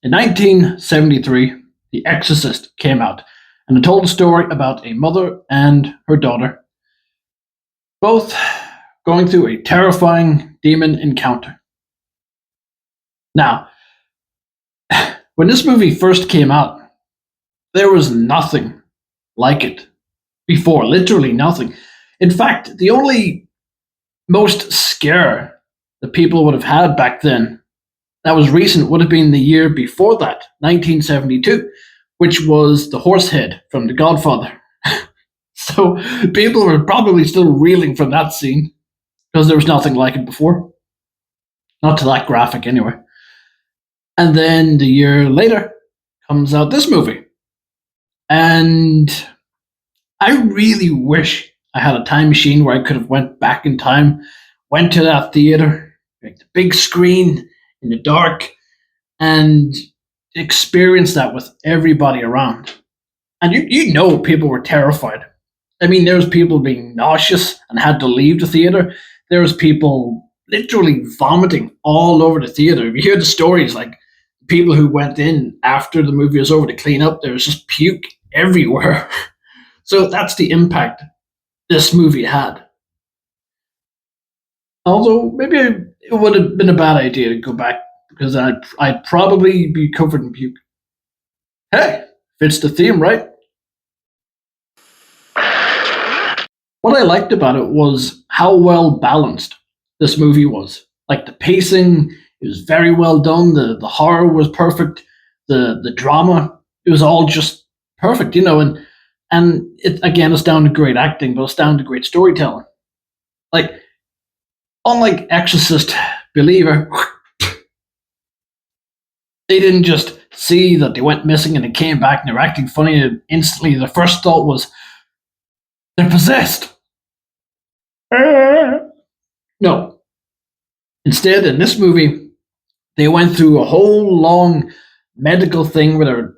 In 1973, The Exorcist came out, and it told a story about a mother and her daughter, both going through a terrifying demon encounter. Now, when this movie first came out, there was nothing like it before, literally nothing. In fact, the only most scare that people would have had back then that was recent would have been the year before that, 1972, which was the horse head from The Godfather. So people were probably still reeling from that scene because there was nothing like it before. Not to that graphic, anyway. And then the year later comes out this movie. And I really wish I had a time machine where I could have went back in time, went to that theater, like the big screen in the dark, and experienced that with everybody around. And you know people were terrified. I mean, there was people being nauseous and had to leave the theater. There was people literally vomiting all over the theater. You hear the stories, like people who went in after the movie was over to clean up, there was just puke everywhere. So that's the impact this movie had. Although maybe it would have been a bad idea to go back because I'd probably be covered in puke. Hey, fits the theme, right? What I liked about it was how well balanced this movie was. Like the pacing, it was very well done. The horror was perfect. The drama, it was all just perfect, and it again, it's down to great acting, but it's down to great storytelling. Like unlike Exorcist, Believer, they didn't just see that they went missing and they came back and they're acting funny and instantly the first thought was they're possessed. No. Instead, in this movie, they went through a whole long medical thing where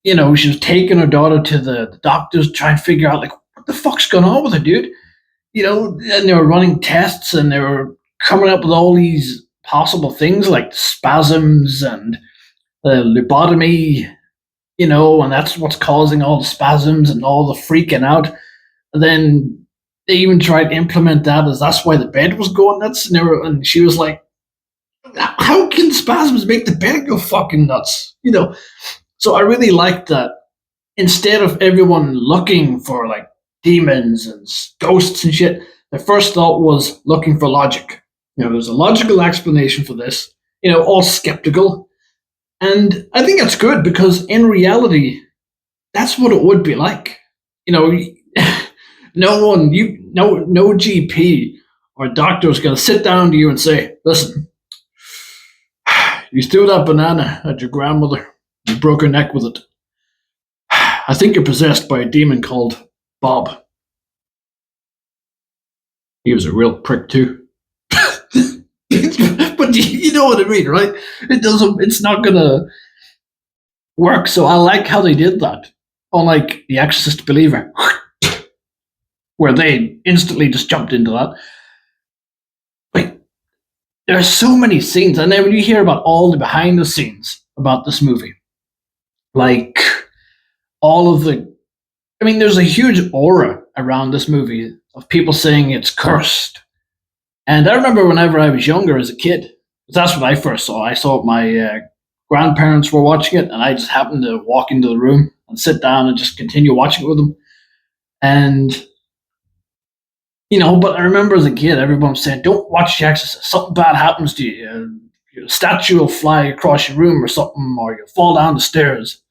she was taking her daughter to the doctors, trying to figure out like what the fuck's going on with her, dude. And they were running tests and they were coming up with all these possible things like spasms and lobotomy, and that's what's causing all the spasms and all the freaking out. And then they even tried to implement that as that's why the bed was going nuts. And she was like, how can spasms make the bed go fucking nuts? So I really liked that instead of everyone looking for like demons and ghosts and shit, the first thought was looking for logic. There's a logical explanation for this, all skeptical. And I think that's good because in reality, that's what it would be like. No GP or doctor is going to sit down to you and say, listen, you threw that banana at your grandmother. You broke her neck with it. I think you're possessed by a demon called Bob. He was a real prick too. But you know what I mean, right? It's not gonna work. So I like how they did that. Unlike The Exorcist Believer, where they instantly just jumped into that. Like, there are so many scenes, and then when you hear about all the behind the scenes about this movie, like all of there's a huge aura around this movie of people saying it's cursed. And I remember whenever I was younger as a kid, that's what I first saw. I saw my grandparents were watching it, and I just happened to walk into the room and sit down and just continue watching it with them. And, but I remember as a kid, everyone was saying, don't watch The Exorcist. Something bad happens to you. Your statue will fly across your room or something, or you'll fall down the stairs.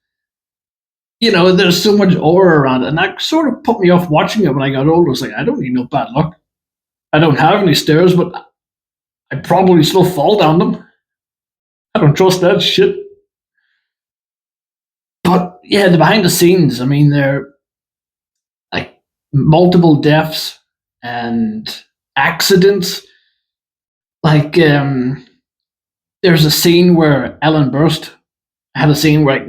There's so much aura around it. And that sort of put me off watching it when I got older. I was like, I don't need no bad luck. I don't have any stairs, but I probably still fall down them. I don't trust that shit. But yeah, the behind the scenes, they're like multiple deaths and accidents. Like, there's a scene where Ellen Burst had a scene where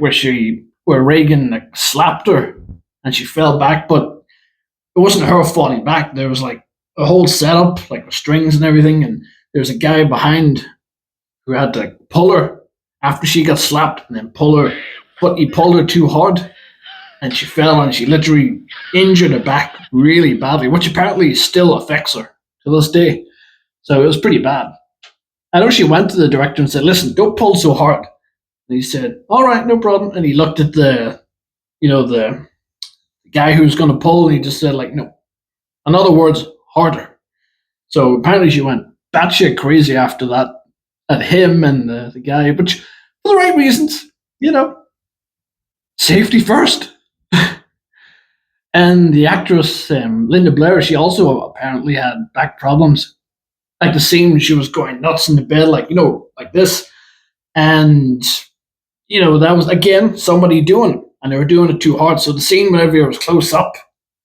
Reagan like slapped her and she fell back, but it wasn't her falling back. There was like a whole setup, like with strings and everything, and there's a guy behind who had to pull her, after she got slapped and then pull her, but he pulled her too hard and she fell and she literally injured her back really badly, which apparently still affects her to this day. So it was pretty bad. I know she went to the director and said, "Listen, don't pull so hard." And he said, "All right, no problem." And he looked at the guy who was going to pull, and he just said, like, "No." In other words, harder. So apparently she went batshit crazy after that at him and the guy, but for the right reasons, you know, safety first. And the actress Linda Blair, she also apparently had back problems. Like the scene when she was going nuts in the bed, like like this, and that was again somebody doing it, and they were doing it too hard. So the scene whenever it was close up,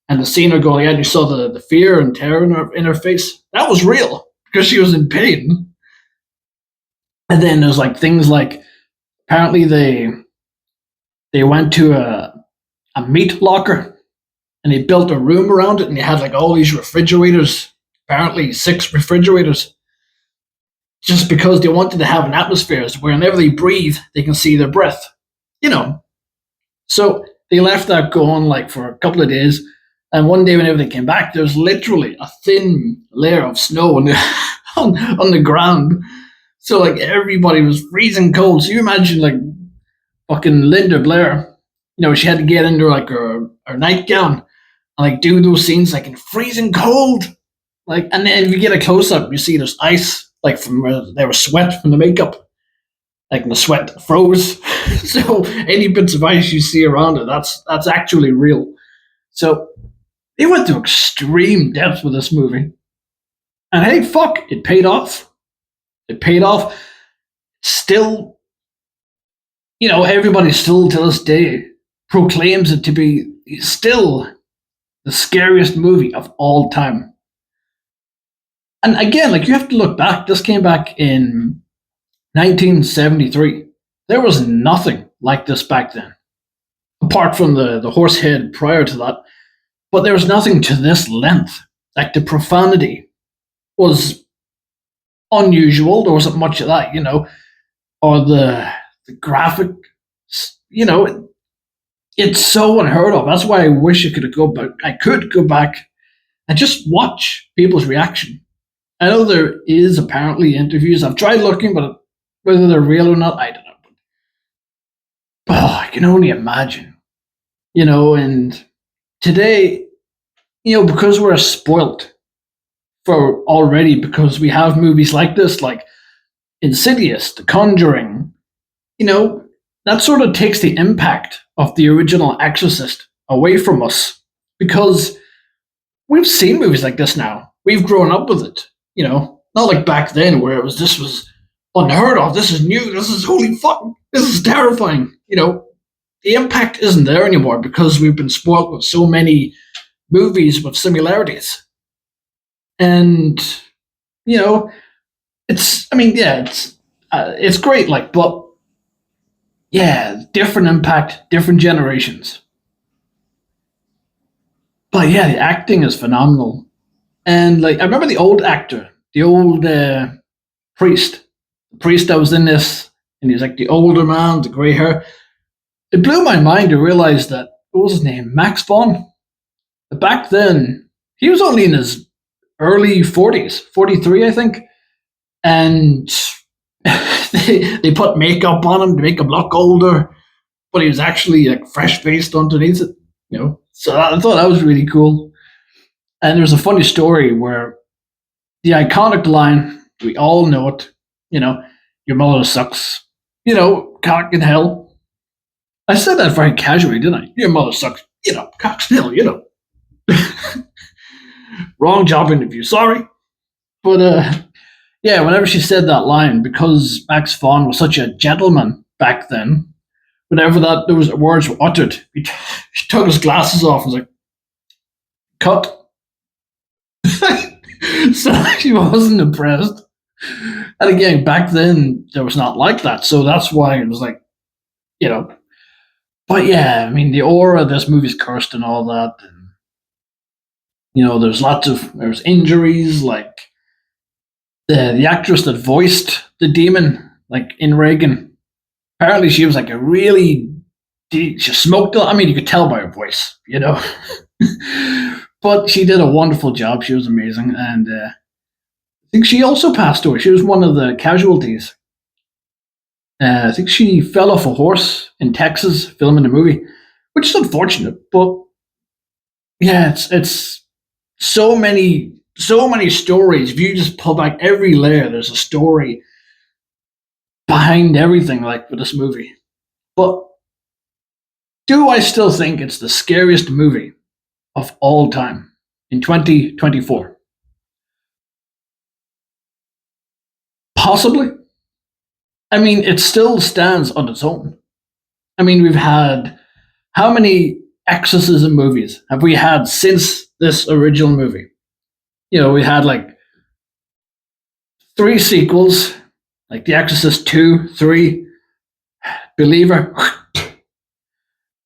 and the scene her going, and you saw the fear and terror in her face. That was real because she was in pain. And then there's like things like apparently they went to a meat locker and they built a room around it and they had like all these refrigerators, apparently 6 refrigerators, just because they wanted to have an atmosphere where whenever they breathe, they can see their breath. You know. So they left that going like for a couple of days. And one day whenever they came back, there was literally a thin layer of snow on on the ground. So like everybody was freezing cold. So you imagine like fucking Linda Blair, she had to get into like her nightgown and like do those scenes like in freezing cold. Like, and then if you get a close up, you see there's ice like from where there was sweat from the makeup, like the sweat froze. So any bits of ice you see around it, that's actually real. So they went to extreme depths with this movie, and hey, fuck, it paid off. It paid off. Still, everybody still to this day proclaims it to be still the scariest movie of all time. And again, like you have to look back. This came back in 1973. There was nothing like this back then, apart from the horse head prior to that. But there was nothing to this length. Like the profanity was unusual. There wasn't much of that, or the graphic, it's so unheard of. That's why I wish I could go back. I could go back and just watch people's reaction. I know there is apparently interviews. I've tried looking, but whether they're real or not, I don't know. Oh, I can only imagine, and today, because we're spoilt for already because we have movies like this, like Insidious, The Conjuring, that sort of takes the impact of the original Exorcist away from us because we've seen movies like this now. We've grown up with it, not like back then where this was unheard of. This is new. This is holy fuck. This is terrifying. The impact isn't there anymore because we've been spoiled with so many movies with similarities. And it's great, like, but yeah, different impact, different generations. But yeah, the acting is phenomenal. And like, I remember the old actor, the old priest, the priest that was in this, and he's like the older man, the gray hair. It blew my mind to realize that what was his name, Max Vaughn. Back then, he was only in his early 40s, 43, I think, and they put makeup on him to make him look older, but he was actually like fresh faced underneath it, So I thought that was really cool. And there's a funny story where the iconic line, we all know it, your mother sucks, cock in hell. I said that very casually, didn't I? Your mother sucks, cock in hell. Wrong job interview, sorry. But yeah, whenever she said that line, because Max Vaughn was such a gentleman back then, whenever those words were uttered, he took his glasses off and was like, cut. So she wasn't impressed. And again, back then, there was not like that. So that's why it was like, But yeah, I mean, the aura of this movie's cursed and all that. And, there's injuries, like the actress that voiced the demon, like in Reagan, Apparently, she was like a really she smoked a lot. I mean, you could tell by her voice, you know. But she did a wonderful job. She was amazing, and I think she also passed away. She was one of the casualties. I think she fell off a horse in Texas filming the movie, which is unfortunate. But yeah, it's so many stories. If you just pull back every layer, there's a story behind everything. Like with this movie, but do I still think it's the scariest movie of all time in 2024? Possibly. I mean, it still stands on its own. I mean, we've had how many exorcism movies have we had since this original movie? You know, we had like three sequels, like The Exorcist 2, 3, Believer,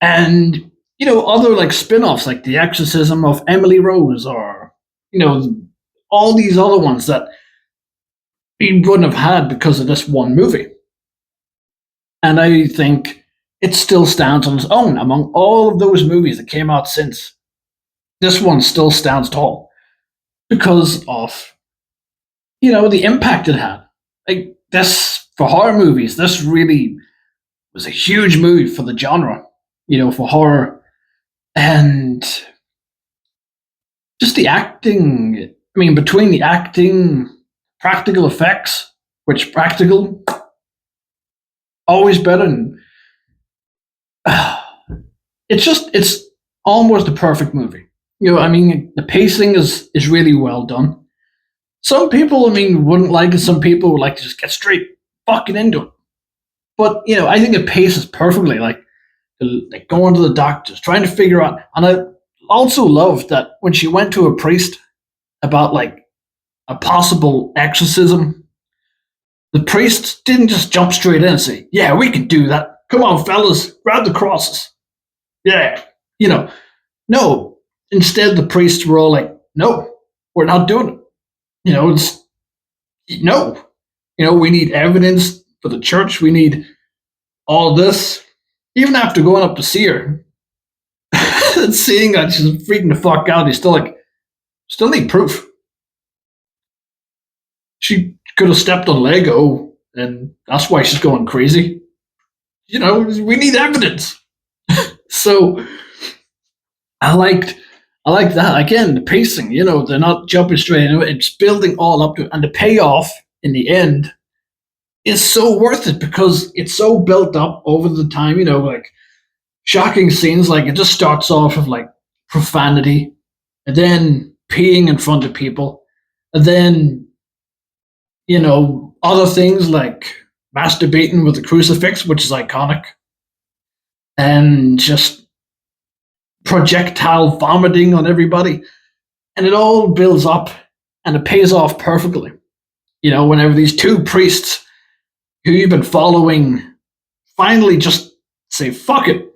and, you know, other like spin offs like The Exorcism of Emily Rose or, you know, all these other ones that we wouldn't have had because of this one movie. And I think it still stands on its own among all of those movies that came out since. This one still stands tall because of, you know, the impact it had. Like this for horror movies, this really was a huge move for the genre, you know, for horror and just the acting. I mean, between the acting, practical effects, which practical always better, and it's almost a perfect movie. You know, I mean, the pacing is really well done. Some people, I mean, wouldn't like it. Some people would like to just get straight fucking into it. But you know, I think it paces perfectly. Like going to the doctors, trying to figure out. And I also loved that when she went to a priest about like a possible exorcism, the priest didn't just jump straight in and say, "Yeah, we can do that. Come on, fellas, grab the crosses." Yeah, you know, no. Instead, the priests were all like, "No, we're not doing it." You know, it's no. You know, we need evidence for the church. We need all this. Even after going up to see her and seeing that she's freaking the fuck out, he's still like, still need proof. She could have stepped on Lego, and that's why she's going crazy. You know, we need evidence. So I liked I like that. Again, the pacing, you know, they're not jumping straight into it. It's building all up to it. And the payoff in the end is so worth it because it's so built up over the time, you know, like shocking scenes. Like it just starts off with like profanity and then peeing in front of people. And then, you know, other things like masturbating with a crucifix, which is iconic. And just projectile vomiting on everybody. And it all builds up and it pays off perfectly. You know, whenever these two priests who you've been following finally just say, fuck it.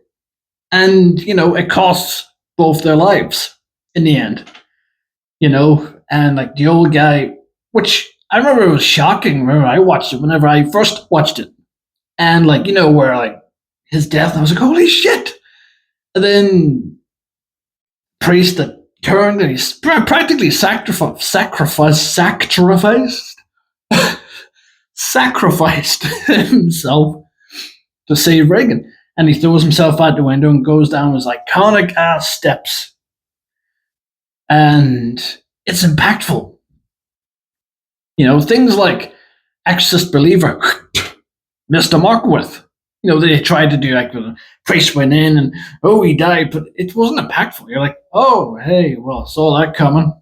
And, you know, it costs both their lives in the end. You know, and like the old guy, which I remember it was shocking. Remember, I watched it whenever I first watched it. And like, you know, where like his death, I was like, holy shit. And then priest that turned and he's practically sacrificed himself to save Reagan. And he throws himself out the window and goes down his iconic ass steps. And it's impactful. You know, things like Exorcist Believer missed a mark with. You know, they tried to do like the priest went in and oh he died, but it wasn't impactful. You're like, oh hey, well, saw that coming.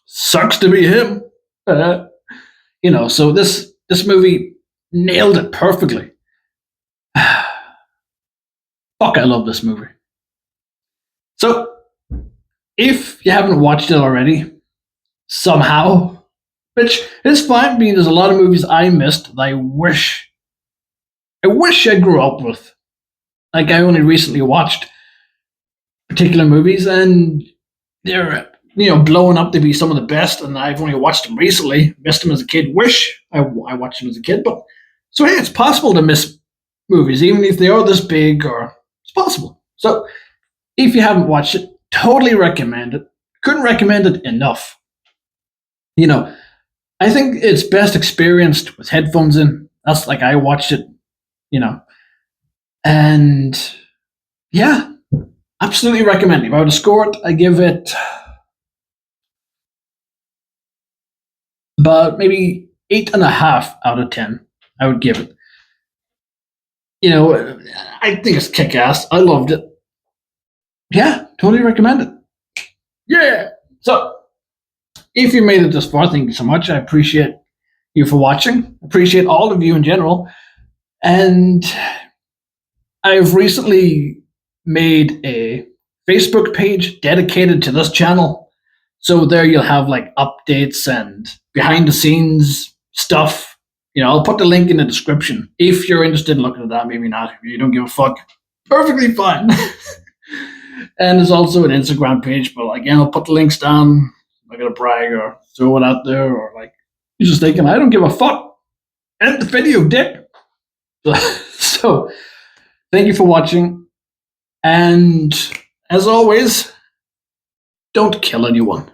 Sucks to be him. You know, so this movie nailed it perfectly. Fuck, I love this movie. So if you haven't watched it already, somehow, which is fine. I mean, there's a lot of movies I missed that I wish I grew up with. Like I only recently watched particular movies, and they're blowing up to be some of the best. And I've only watched them recently. Missed them as a kid. Wish I watched them as a kid, but so hey, it's possible to miss movies, even if they are this big, or it's possible. So if you haven't watched it, totally recommend it. Couldn't recommend it enough. You know, I think it's best experienced with headphones in. That's like I watched it, you know, and yeah, absolutely recommend it. If I were to score it, I give it about maybe 8.5 out of 10. I would give it. I think it's kick ass. I loved it. Yeah, totally recommend it. Yeah. So if you made it this far, thank you so much. I appreciate you for watching. Appreciate all of you in general. And I've recently made a Facebook page dedicated to this channel. So there you'll have like updates and behind the scenes stuff. I'll put the link in the description if you're interested in looking at that. Maybe not. If you don't give a fuck, perfectly fine. And there's also an Instagram page, but again, I'll put the links down. I'm not gonna brag or throw it out there, or like you're just thinking, I don't give a fuck. End the video, dick. So thank you for watching. And as always, don't kill anyone.